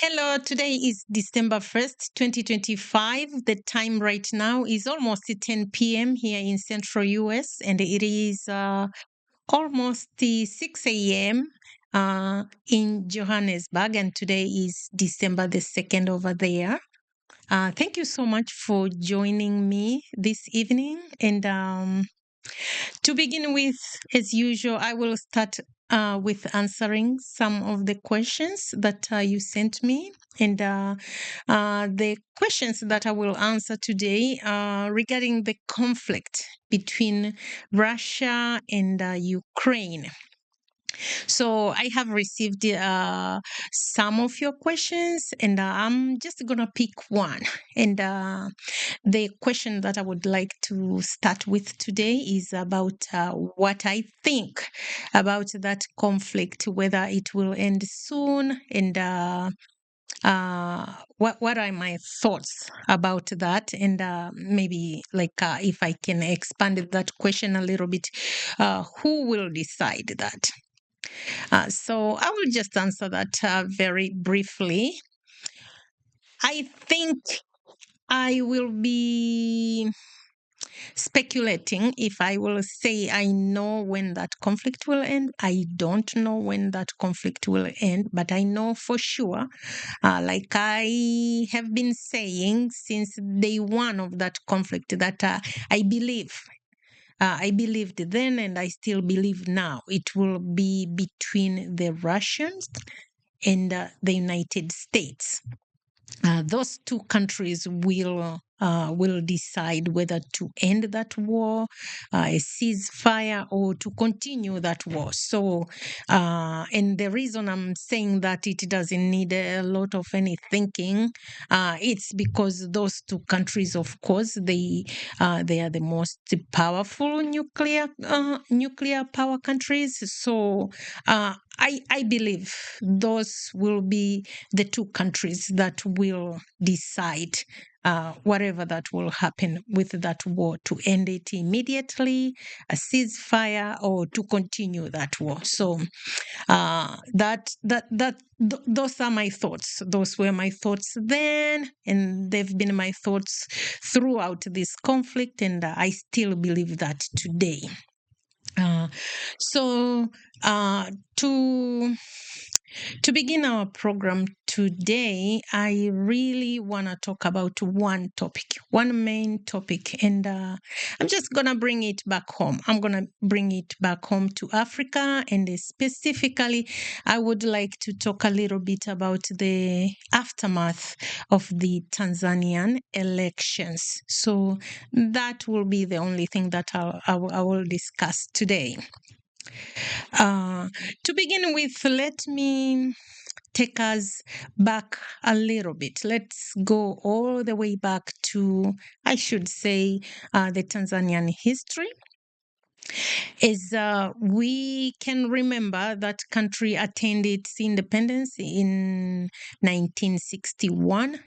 Hello, today is December 1st, 2025. The time right now is almost 10 p.m. here in central US, and it is almost 6 a.m. In Johannesburg, and today is December the 2nd over there. Thank you so much for joining me this evening. And to begin with, as usual, I will start with answering some of the questions that you sent me. And the questions that I will answer today regarding the conflict between Russia and Ukraine. So I have received some of your questions, and I'm just going to pick one. And the question that I would like to start with today is about what I think about that conflict, whether it will end soon, and what are my thoughts about that, and maybe if I can expand that question a little bit, who will decide that? So I will just answer that very briefly. I think I will be speculating if I will say I know when that conflict will end. I don't know when that conflict will end, but I know for sure, like I have been saying since day one of that conflict, that I believe. I believed then and I still believe now it will be between the Russians and the United States. Those two countries will decide whether to end that war, a ceasefire, or to continue that war. So, and the reason I'm saying that it doesn't need a lot of any thinking, it's because those two countries, of course, they are the most powerful nuclear power countries. So, I believe those will be the two countries that will decide whatever that will happen with that war, to end it immediately, a ceasefire, or to continue that war. So those are my thoughts. Those were my thoughts then, and they've been my thoughts throughout this conflict, and I still believe that today. So to begin our program today, I really want to talk about one main topic, and I'm just going to bring it back home. I'm going to bring it back home to Africa, and specifically, I would like to talk a little bit about the aftermath of the Tanzanian elections. So that will be the only thing that I will discuss today. To begin with, let me take us back a little bit. Let's go all the way back to, I should say, the Tanzanian history. As we can remember, that country attained its independence in 1961.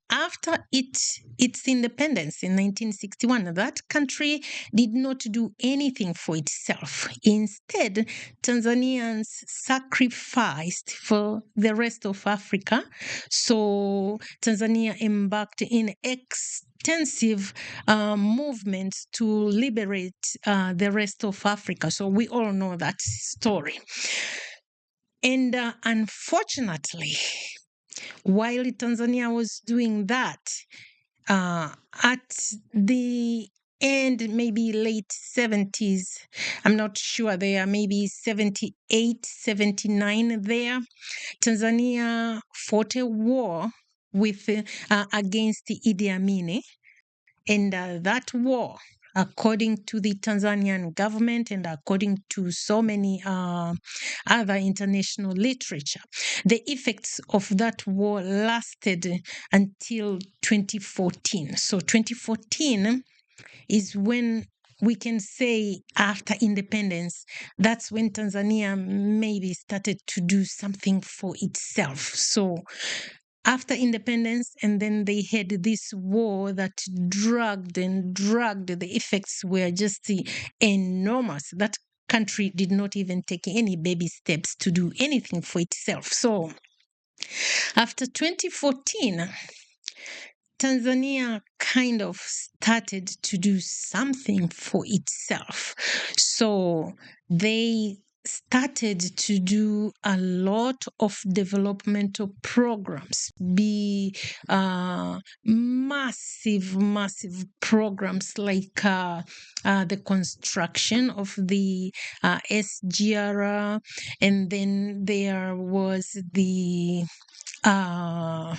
After its independence in 1961, that country did not do anything for itself. Instead, Tanzanians sacrificed for the rest of Africa. So Tanzania embarked in extensive movements to liberate the rest of Africa. So we all know that story. And unfortunately, while Tanzania was doing that, at the end, maybe late 70s, I'm not sure, there maybe 78, 79 there, Tanzania fought a war with against Idi Amin, and that war, according to the Tanzanian government and according to so many other international literature, the effects of that war lasted until 2014. So 2014 is when we can say, after independence, that's when Tanzania maybe started to do something for itself. So after independence, and then they had this war that dragged and dragged. The effects were just enormous. That country did not even take any baby steps to do anything for itself. So After 2014, Tanzania kind of started to do something for itself. So they started to do a lot of developmental programs, be massive programs like the construction of the SGR, and then there was uh,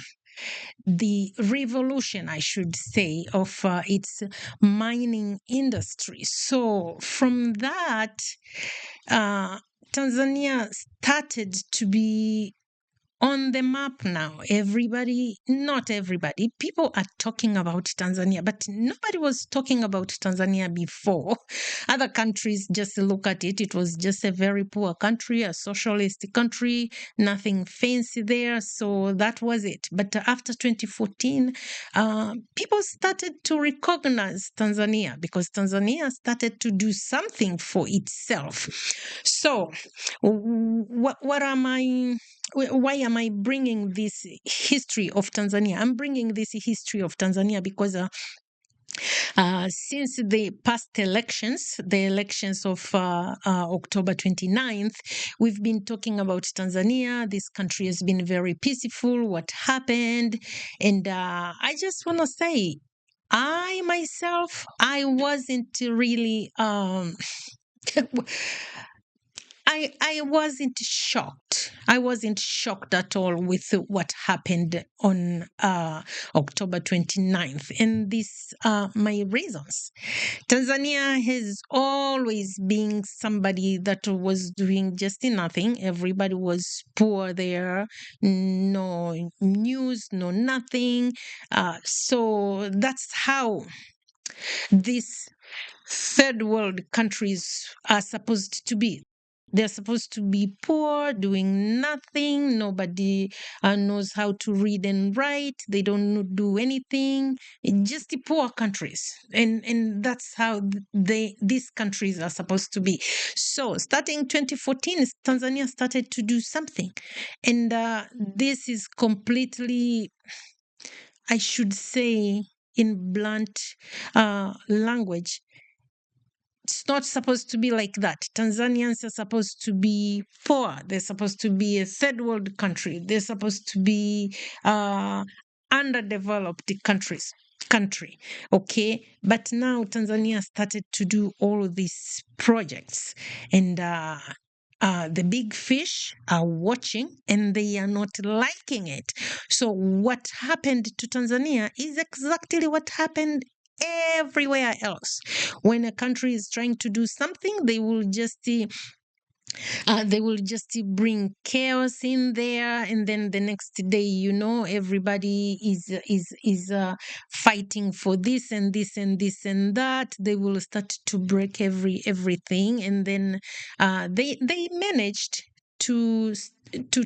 the revolution, I should say, of its mining industry. So from that, Tanzania started to be on the map now. Not everybody, people are talking about Tanzania, but nobody was talking about Tanzania before. Other countries just look at it. It was just a very poor country, a socialist country, nothing fancy there. So that was it. But after 2014, people started to recognize Tanzania because Tanzania started to do something for itself. So, what am I? Why am I bringing this history of Tanzania? I'm bringing this history of Tanzania because since the past elections, the elections of October 29th, we've been talking about Tanzania. This country has been very peaceful. What happened? And I just want to say, I myself, I wasn't really I wasn't shocked. I wasn't shocked at all with what happened on October 29th. And these are my reasons. Tanzania has always been somebody that was doing just nothing. Everybody was poor there, no news, no nothing. So that's how these third world countries are supposed to be. They're supposed to be poor, doing nothing. Nobody knows how to read and write. They don't do anything. Just the poor countries, and that's how these countries are supposed to be. So, starting 2014, Tanzania started to do something, and this is completely, I should say, in blunt language, it's not supposed to be like that. Tanzanians are supposed to be poor. They're supposed to be a third world country. They're supposed to be underdeveloped country. Okay, but now Tanzania started to do all these projects, and the big fish are watching and they are not liking it. So what happened to Tanzania is exactly what happened everywhere else. When a country is trying to do something, they will just bring chaos in there, and then the next day, everybody is fighting for this and this and this and that. They will start to break everything, and then they managed to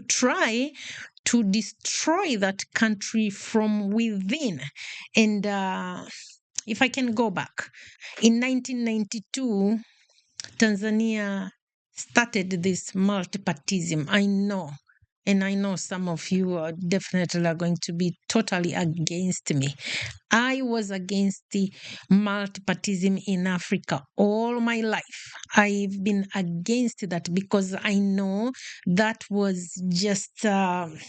try to destroy that country from within. And if I can go back, in 1992, Tanzania started this multipartism. I know. And I know some of you are definitely are going to be totally against me. I was against the multipartism in Africa all my life. I've been against that because I know that was just it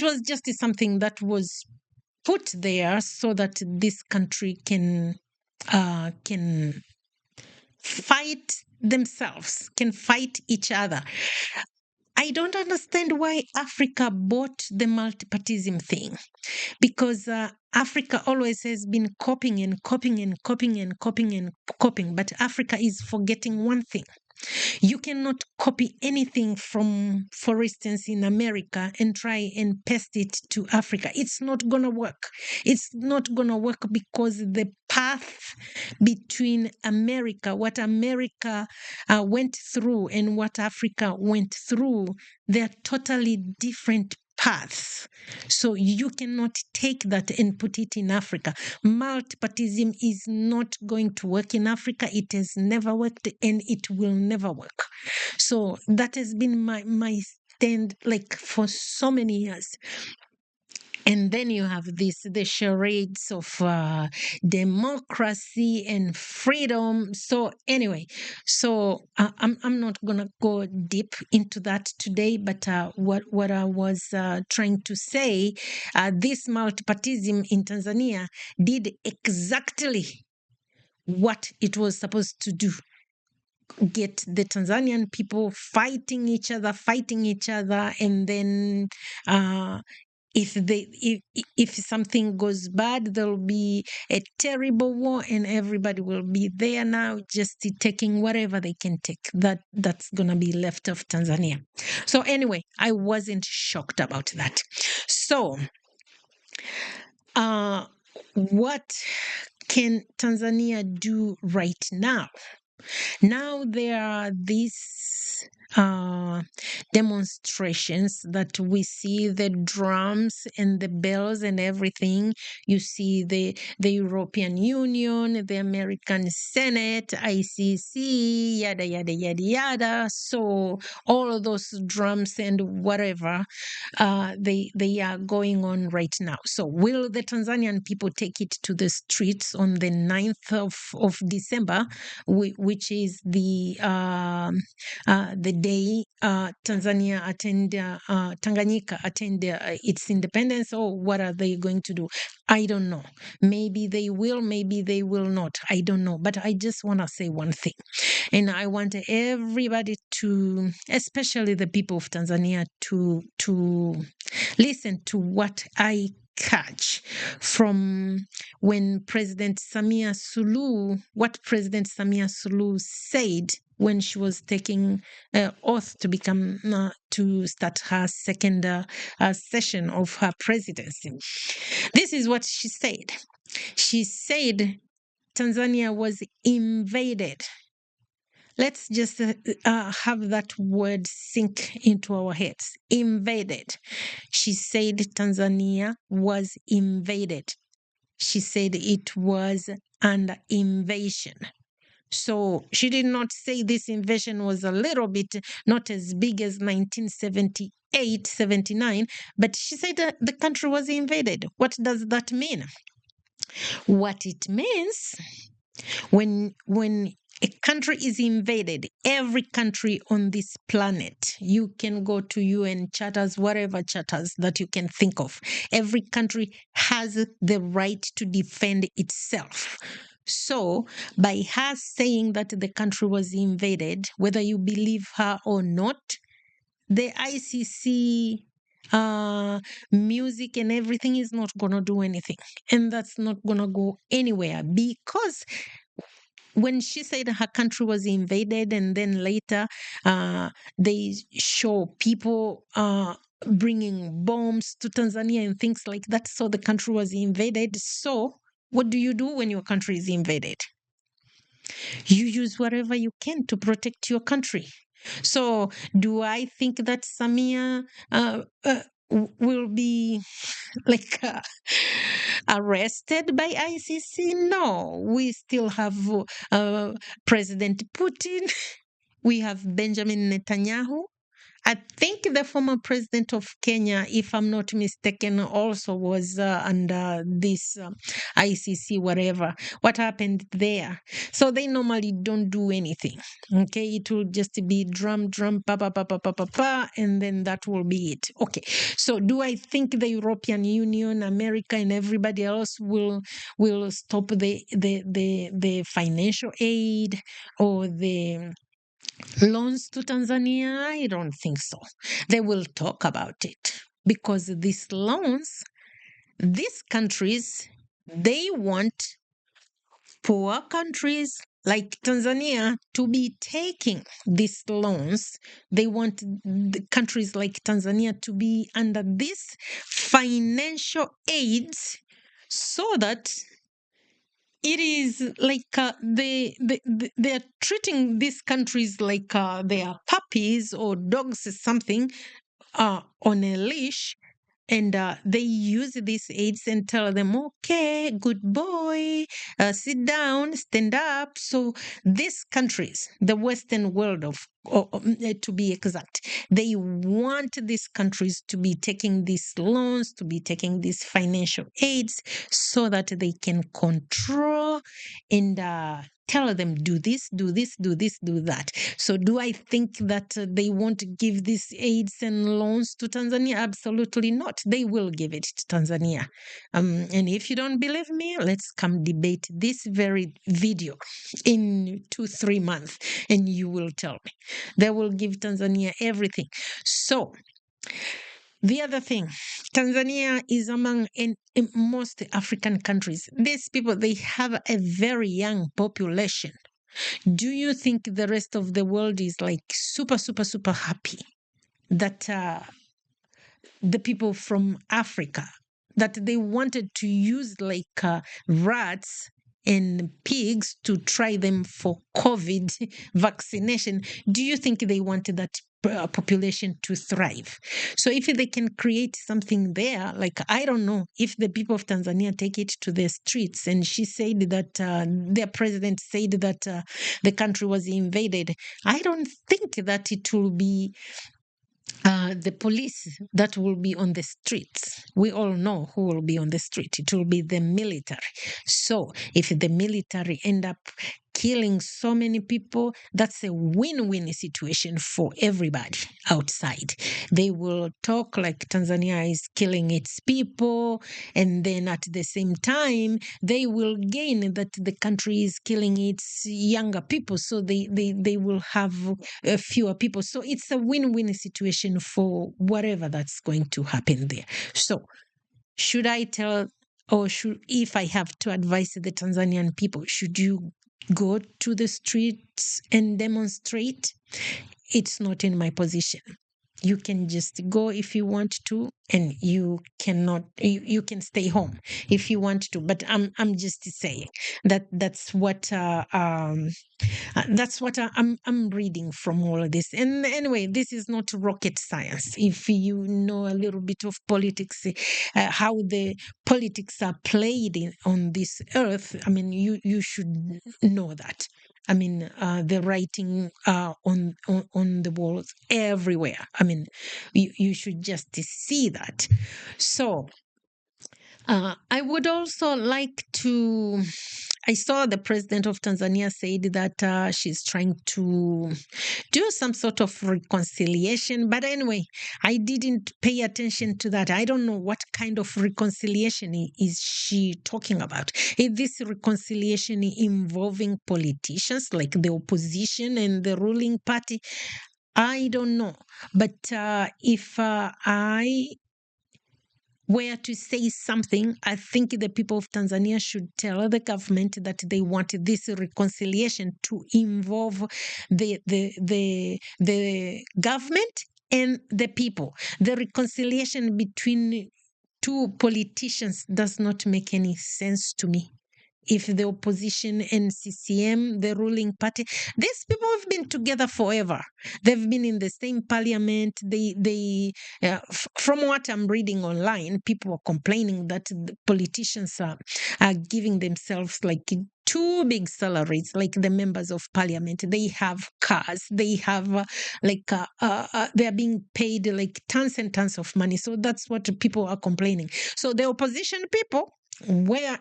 was just something that was put there so that this country can fight themselves, can fight each other. I don't understand why Africa bought the multipartism thing, because Africa always has been copying and copying and copying and copying and copying, but Africa is forgetting one thing. You cannot copy anything from, for instance, in America and try and paste it to Africa. It's not going to work. It's not going to work because the path between America, what America went through and what Africa went through, they're totally different paths. So you cannot take that and put it in Africa. Multipartism is not going to work in Africa. It has never worked and it will never work. So that has been my stand like for so many years. And then you have the charades of democracy and freedom. So anyway, I'm not gonna go deep into that today. But what I was trying to say, this multipartism in Tanzania did exactly what it was supposed to do: get the Tanzanian people fighting each other, and then if something goes bad, there'll be a terrible war, and everybody will be there now just taking whatever they can take. That's gonna be left of Tanzania. So anyway, I wasn't shocked about that. So what can Tanzania do right now? Now there are these demonstrations that we see, the drums and the bells and everything. You see the European Union, the American Senate, ICC, yada yada yada yada. So all of those drums and whatever, they are going on right now. So will the Tanzanian people take it to the streets on the 9th of December, which is the day Tanganyika attend its independence? Or what are they going to do? I don't know. Maybe they will, maybe they will not. I don't know. But I just want to say one thing. And I want everybody to, especially the people of Tanzania, to listen to what I catch from what President Samia Suluhu said when she was taking oath to become to start her second session of her presidency. This is what she said. She said Tanzania was invaded. Let's just have that word sink into our heads. Invaded. She said Tanzania was invaded. She said it was an invasion. So she did not say this invasion was a little bit not as big as 1978, 79, but she said that the country was invaded. What does that mean? What it means, when a country is invaded, every country on this planet, you can go to UN charters, whatever charters that you can think of, every country has the right to defend itself. So by her saying that the country was invaded, whether you believe her or not, the ICC music and everything is not going to do anything. And that's not going to go anywhere, because when she said her country was invaded, and then later they show people bringing bombs to Tanzania and things like that, so the country was invaded. So what do you do when your country is invaded? You use whatever you can to protect your country. So do I think that Samia will be like arrested by ICC? No, we still have President Putin. We have Benjamin Netanyahu. I think the former president of Kenya, if I'm not mistaken, also was under this ICC, whatever. What happened there? So they normally don't do anything. Okay, it will just be drum, pa, pa, pa, pa, pa, pa, pa, and then that will be it. Okay, so do I think the European Union, America, and everybody else will stop the financial aid or the loans to Tanzania? I don't think so. They will talk about it, because these loans, these countries, they want poor countries like Tanzania to be taking these loans. They want the countries like Tanzania to be under this financial aids, so that it is like they are treating these countries like they are puppies or dogs or something, on a leash, and they use these aids and tell them, okay, good boy, sit down, stand up. So these countries, the Western world of to be exact. They want these countries to be taking these loans, to be taking these financial aids, so that they can control and tell them, do this, do this, do this, do that. So do I think that they won't give these aids and loans to Tanzania? Absolutely not. They will give it to Tanzania. And if you don't believe me, let's come debate this very video in 2-3 months, and you will tell me. They will give Tanzania everything. So the other thing, Tanzania is among in most African countries. These people, they have a very young population. Do you think the rest of the world is like super, super, super happy that the people from Africa, that they wanted to use like rats and pigs to try them for COVID vaccination? Do you think they wanted that population to thrive? So if they can create something there, like, I don't know, if the people of Tanzania take it to the streets, and she said that their president said that the country was invaded, I don't think that it will be the police that will be on the streets. We all know who will be on the street. It will be the military. So if the military end up killing so many people, that's a win-win situation for everybody outside. They will talk like Tanzania is killing its people, and then at the same time, they will gain that the country is killing its younger people. So they will have fewer people. So it's a win-win situation for whatever that's going to happen there. So should I tell, or should, if I have to advise the Tanzanian people, should you go to the streets and demonstrate? It's not in my position. You can just go if you want to, and you cannot. You can stay home if you want to. But I'm just saying that that's what I'm reading from all of this. And anyway, this is not rocket science. If you know a little bit of politics, how the politics are played on this earth, I mean, you should know that. I mean, the writing on the walls everywhere. I mean, you should just see that. So I would also like to. I saw the president of Tanzania said that she's trying to do some sort of reconciliation. But anyway, I didn't pay attention to that. I don't know what kind of reconciliation is she talking about. Is this reconciliation involving politicians like the opposition and the ruling party? I don't know. But if I were to say something, I think the people of Tanzania should tell the government that they want this reconciliation to involve the government and the people. The reconciliation between two politicians does not make any sense to me. If the opposition and CCM, the ruling party, these people have been together forever. They've been in the same parliament. From what I'm reading online, people are complaining that the politicians are giving themselves like too big salaries, like the members of parliament. They have cars. They have they are being paid like tons and tons of money. So that's what people are complaining. So the opposition people were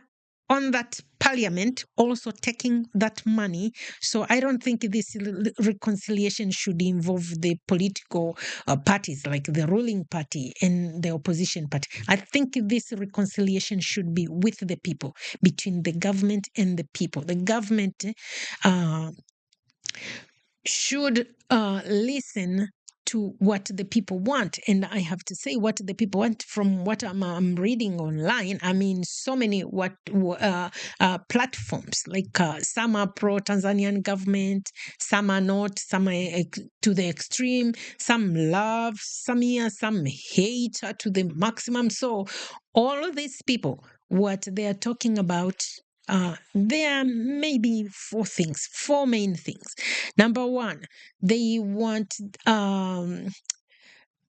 on that parliament also taking that money. So I don't think this reconciliation should involve the political parties like the ruling party and the opposition party. I think this reconciliation should be with the people, between the government and the people. The government should listen to what the people want. And I have to say, what the people want, from what I'm reading online, I mean, so many platforms, like some are pro-Tanzanian government, some are not, some are to the extreme, some love, some hate to the maximum. So all of these people, what they are talking about, there are maybe four main things. Number one, they want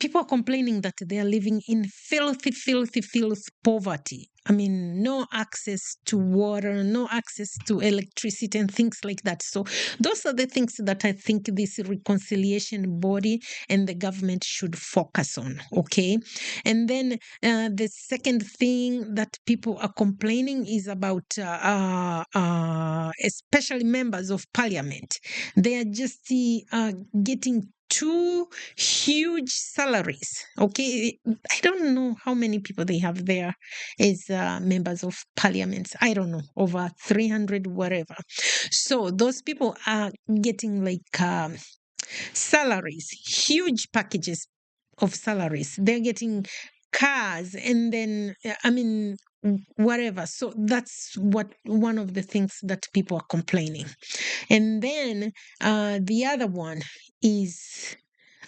people are complaining that they are living in filthy, filthy, filthy poverty. I mean, no access to water, no access to electricity, and things like that. So, those are the things that I think this reconciliation body and the government should focus on. Okay. And then the second thing that people are complaining is about, especially members of parliament. They are just getting two huge salaries. Okay, I don't know how many people they have there as members of parliament. I don't know, over 300, whatever. So those people are getting like salaries, huge packages of salaries. They're getting cars, and then I mean, whatever. So that's what one of the things that people are complaining. And then the other one is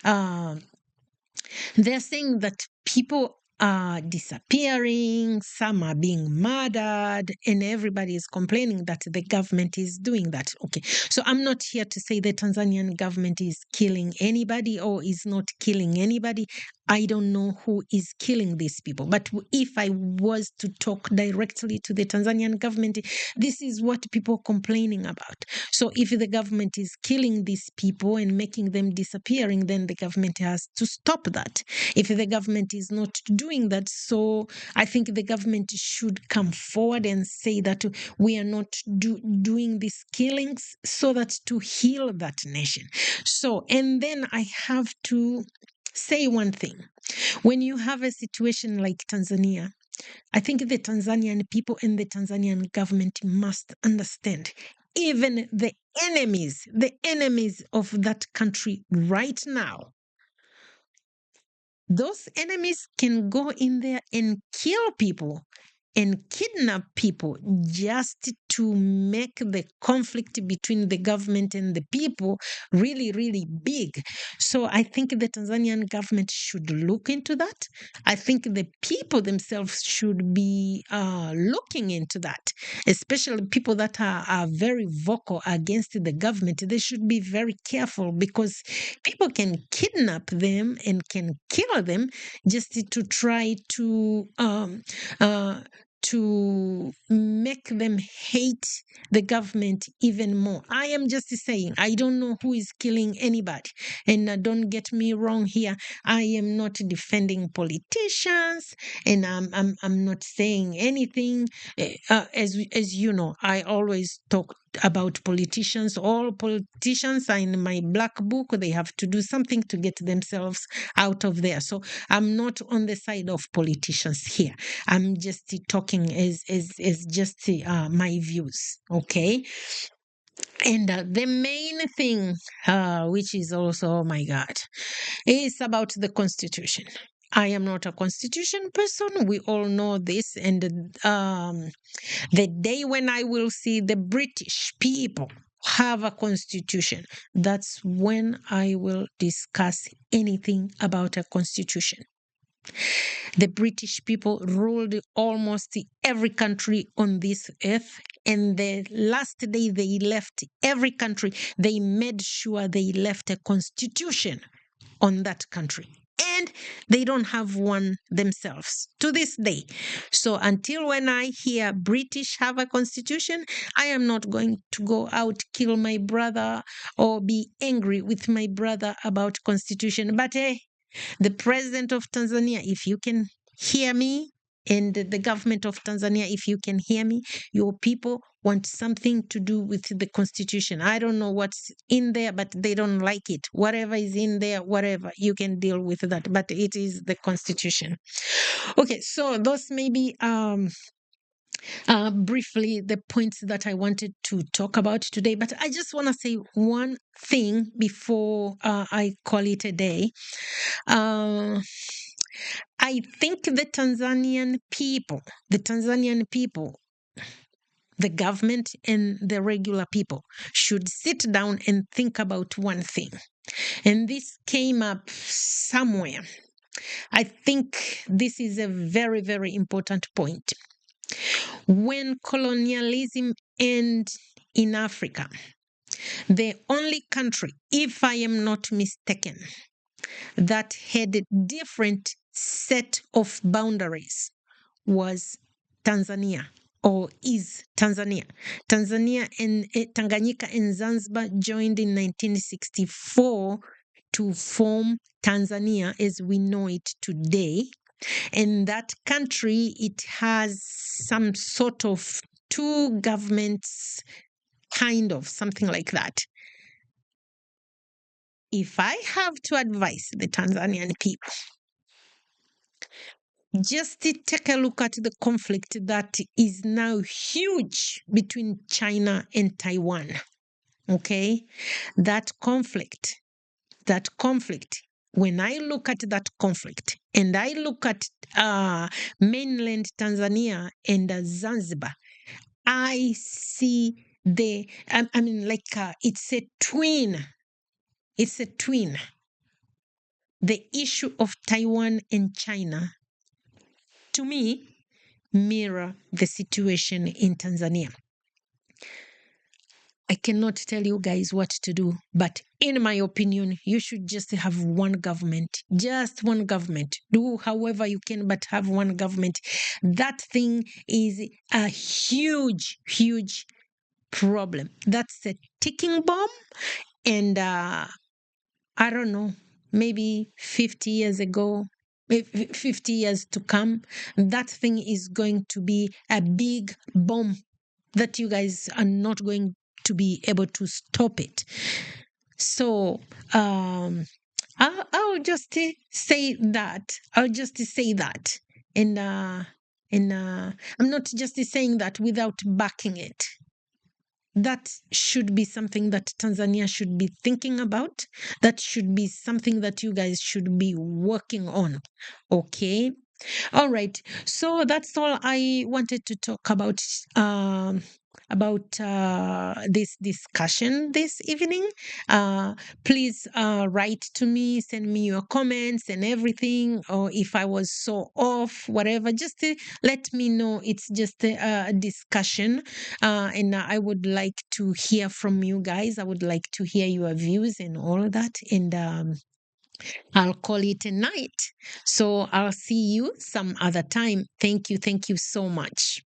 they're saying that people are disappearing, some are being murdered, and everybody is complaining that the government is doing that. Okay, so I'm not here to say the Tanzanian government is killing anybody or is not killing anybody. I don't know who is killing these people. But if I was to talk directly to the Tanzanian government, this is what people are complaining about. So if the government is killing these people and making them disappearing, then the government has to stop that. If the government is not doing that, so I think the government should come forward and say that we are not doing these killings so that to heal that nation. So, and then I have to say one thing. When you have a situation like Tanzania, I think the Tanzanian people and the Tanzanian government must understand even the enemies of that country right now, those enemies can go in there and kill people and kidnap people just to make the conflict between the government and the people really, really big. So I think the Tanzanian government should look into that. I think the people themselves should be looking into that, especially people that are very vocal against the government. They should be very careful because people can kidnap them and can kill them just to try to make them hate the government even more. I am just saying, I don't know who is killing anybody. And don't get me wrong here. I am not defending politicians, and I'm not saying anything. As you know, I always talk about politicians. All politicians are in my black book. They have to do something to get themselves out of there. So I'm not on the side of politicians here. I'm just talking as just my views. Okay. And the main thing, which is also, oh my God, is about the Constitution. I am not a Constitution person. We all know this. And the day when I will see the British people have a constitution, that's when I will discuss anything about a constitution. The British people ruled almost every country on this earth. And the last day they left every country, they made sure they left a constitution on that country. And they don't have one themselves to this day. So until when I hear British have a constitution, I am not going to go out, kill my brother, or be angry with my brother about constitution. But the president of Tanzania, if you can hear me, and the government of Tanzania, if you can hear me, your people want something to do with the constitution. I don't know what's in there, but they don't like it. Whatever is in there, whatever, you can deal with that. But it is the constitution. Okay, so those may be briefly the points that I wanted to talk about today. But I just want to say one thing before I call it a day. I think the Tanzanian people, the government and the regular people should sit down and think about one thing. And this came up somewhere. I think this is a very, very important point. When colonialism ended in Africa, the only country, if I am not mistaken, that had a different set of boundaries was Tanzania, or is Tanzania. Tanzania and Tanganyika and Zanzibar joined in 1964 to form Tanzania as we know it today. And that country, it has some sort of two governments, kind of something like that. If I have to advise the Tanzanian people, just to take a look at the conflict that is now huge between China and Taiwan. Okay, that conflict, when I look at that conflict and I look at mainland Tanzania and Zanzibar, I see I mean, like it's a twin. It's a twin. The issue of Taiwan and China, to me, mirror the situation in Tanzania. I cannot tell you guys what to do, but in my opinion, you should just have one government, just one government. Do however you can, but have one government. That thing is a huge, huge problem. That's a ticking bomb. And I don't know, maybe 50 years ago, 50 years to come, that thing is going to be a big bomb that you guys are not going to be able to stop it. So I'll just say that. I'll just say that. And I'm not just saying that without backing it. That should be something that Tanzania should be thinking about. That should be something that you guys should be working on. Okay. All right. So that's all I wanted to talk about this discussion this evening. Please write to me, send me your comments and everything, or if I was so off, whatever, just let me know. It's just a discussion, and I would like to hear from you guys. I would like to hear your views and all of that. And I'll call it a night. So I'll see you some other time. Thank you. Thank you so much.